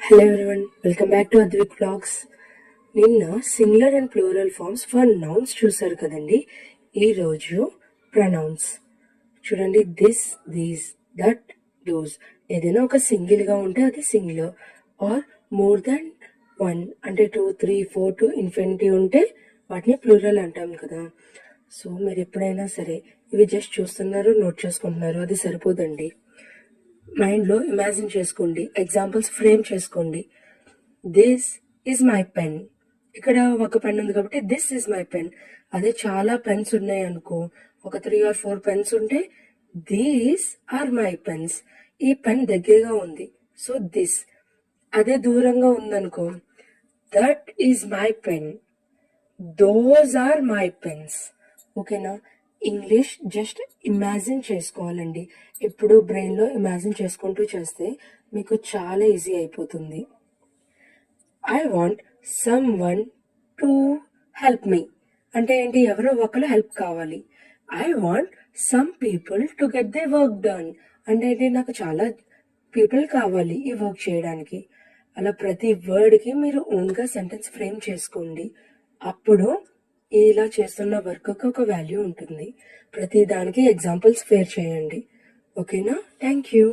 Hello everyone, welcome back to Advik Vlogs. నిన్న singular and plural forms for nouns చూసారు కదండి. ఈ రోజు ప్రొనౌన్స్ చూడండి. This, these, that, those. ఏదైనా ఒక సింగిల్ గా ఉంటే అది singular, or more than one అంటే 2, 3, 4 టు ఇన్ఫినిటీ ఉంటే వాటిని ప్లూరల్ అంటాం కదా. సో మీరు ఎప్పుడైనా సరే ఇవి జస్ట్ చూస్తున్నారు, నోట్ చేసుకుంటున్నారు, అది సరిపోదండి. మైండ్లో ఇమాజిన్ చేసుకోండి, ఎగ్జాంపుల్స్ ఫ్రేమ్ చేసుకోండి. This is my pen. ఇక్కడ ఒక పెన్ ఉంది కాబట్టి దిస్ ఈజ్ మై పెన్. అదే చాలా పెన్స్ ఉన్నాయి అనుకో, ఒక 3 or 4 పెన్స్ ఉంటే దీస్ ఆర్ మై పెన్స్. ఈ పెన్ దగ్గరగా ఉంది, సో దిస్. అదే దూరంగా ఉందనుకో, that is my pen, those are my pens. ఓకేనా? ఇంగ్లీష్ జస్ట్ ఇమాజిన్ చేసుకోవాలండి. ఎప్పుడు బ్రెయిన్లో ఇమాజిన్ చేసుకుంటూ చేస్తే మీకు చాలా ఈజీ అయిపోతుంది. I want some one to help me అంటే ఏంటి? ఎవరో ఒకరు హెల్ప్ కావాలి. I want some people to get they work done అంటే ఏంటి? నాకు చాలా పీపుల్ కావాలి ఈ వర్క్ చేయడానికి. అలా ప్రతి వర్డ్కి మీరు ఓన్గా సెంటెన్స్ ఫ్రేమ్ చేసుకోండి. అప్పుడు ఇలా చేస్తున్న వర్క్ ఒక వాల్యూ ఉంటుంది. ప్రతి దానికి ఎగ్జాంపుల్స్ ఫేర్ చేయండి. ఓకేనా? Thank you.